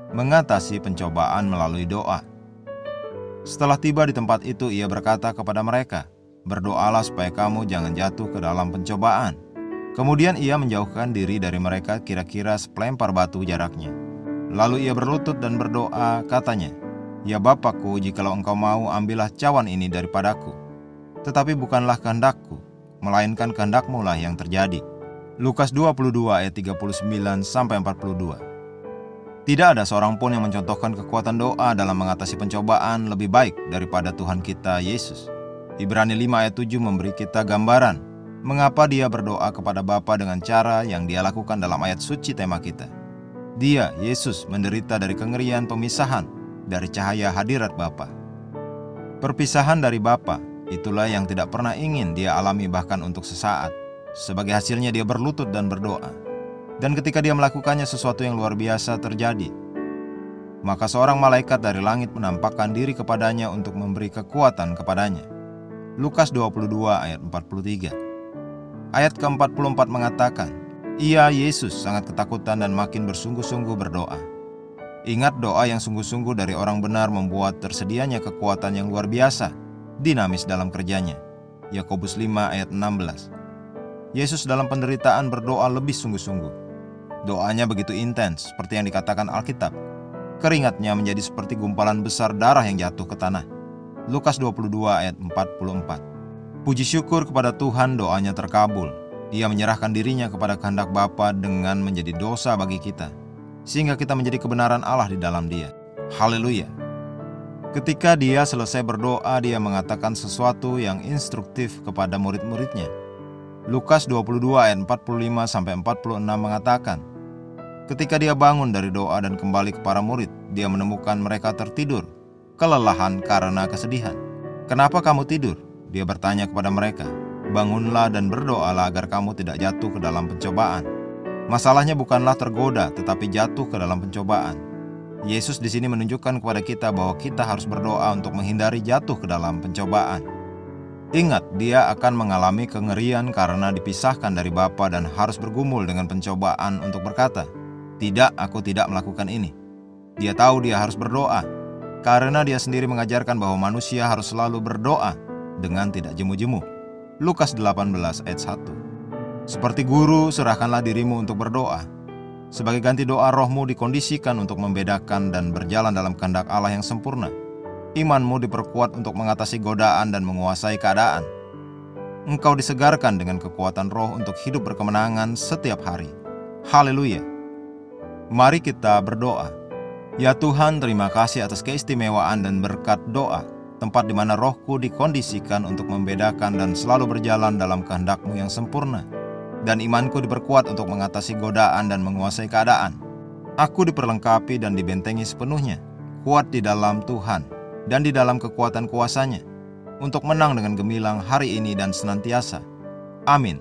mengatasi pencobaan melalui doa. Setelah tiba di tempat itu, ia berkata kepada mereka, "Berdoalah supaya kamu jangan jatuh ke dalam pencobaan." Kemudian ia menjauhkan diri dari mereka kira-kira sepelempar batu jaraknya. Lalu ia berlutut dan berdoa, katanya, "Ya Bapakku, jikalau engkau mau, ambillah cawan ini daripadaku. Tetapi bukanlah kehendakku, melainkan kehendak-Mu lah yang terjadi." Lukas 22 ayat 39-42. Tidak ada seorang pun yang mencontohkan kekuatan doa dalam mengatasi pencobaan lebih baik daripada Tuhan kita Yesus. Ibrani 5 ayat 7 memberi kita gambaran mengapa dia berdoa kepada Bapa dengan cara yang dia lakukan dalam ayat suci tema kita. Dia, Yesus, menderita dari kengerian pemisahan dari cahaya hadirat Bapa. Perpisahan dari Bapa, itulah yang tidak pernah ingin dia alami bahkan untuk sesaat. Sebagai hasilnya dia berlutut dan berdoa. Dan ketika dia melakukannya, sesuatu yang luar biasa terjadi. Maka seorang malaikat dari langit menampakkan diri kepadanya untuk memberi kekuatan kepadanya. Lukas 22 ayat 43. Ayat ke-44 mengatakan, ia, Yesus, sangat ketakutan dan makin bersungguh-sungguh berdoa. Ingat, doa yang sungguh-sungguh dari orang benar membuat tersedianya kekuatan yang luar biasa, dinamis dalam kerjanya. Yakobus 5 ayat 16. Yesus dalam penderitaan berdoa lebih sungguh-sungguh. Doanya begitu intens, seperti yang dikatakan Alkitab. Keringatnya menjadi seperti gumpalan besar darah yang jatuh ke tanah. Lukas 22 ayat 44. Puji syukur kepada Tuhan, doanya terkabul. Ia menyerahkan dirinya kepada kehendak Bapa dengan menjadi dosa bagi kita, sehingga kita menjadi kebenaran Allah di dalam Dia. Haleluya. Ketika dia selesai berdoa, dia mengatakan sesuatu yang instruktif kepada murid-muridnya. Lukas 22 ayat 45-46 mengatakan, ketika dia bangun dari doa dan kembali ke para murid, dia menemukan mereka tertidur, kelelahan karena kesedihan. "Kenapa kamu tidur?" dia bertanya kepada mereka. "Bangunlah dan berdoalah agar kamu tidak jatuh ke dalam pencobaan." Masalahnya bukanlah tergoda, tetapi jatuh ke dalam pencobaan. Yesus di sini menunjukkan kepada kita bahwa kita harus berdoa untuk menghindari jatuh ke dalam pencobaan. Ingat, dia akan mengalami kengerian karena dipisahkan dari Bapa dan harus bergumul dengan pencobaan untuk berkata, "Tidak, aku tidak melakukan ini." Dia tahu dia harus berdoa, karena dia sendiri mengajarkan bahwa manusia harus selalu berdoa dengan tidak jemu-jemu. Lukas 18 ayat 1. Seperti guru, serahkanlah dirimu untuk berdoa. Sebagai ganti doa, rohmu dikondisikan untuk membedakan dan berjalan dalam kehendak Allah yang sempurna. Imanmu diperkuat untuk mengatasi godaan dan menguasai keadaan. Engkau disegarkan dengan kekuatan roh untuk hidup berkemenangan setiap hari. Haleluya. Mari kita berdoa. Ya Tuhan, terima kasih atas keistimewaan dan berkat doa, tempat di mana rohku dikondisikan untuk membedakan dan selalu berjalan dalam kehendak-Mu yang sempurna. Dan imanku diperkuat untuk mengatasi godaan dan menguasai keadaan. Aku diperlengkapi dan dibentengi sepenuhnya, kuat di dalam Tuhan dan di dalam kekuatan kuasa-Nya, untuk menang dengan gemilang hari ini dan senantiasa. Amin.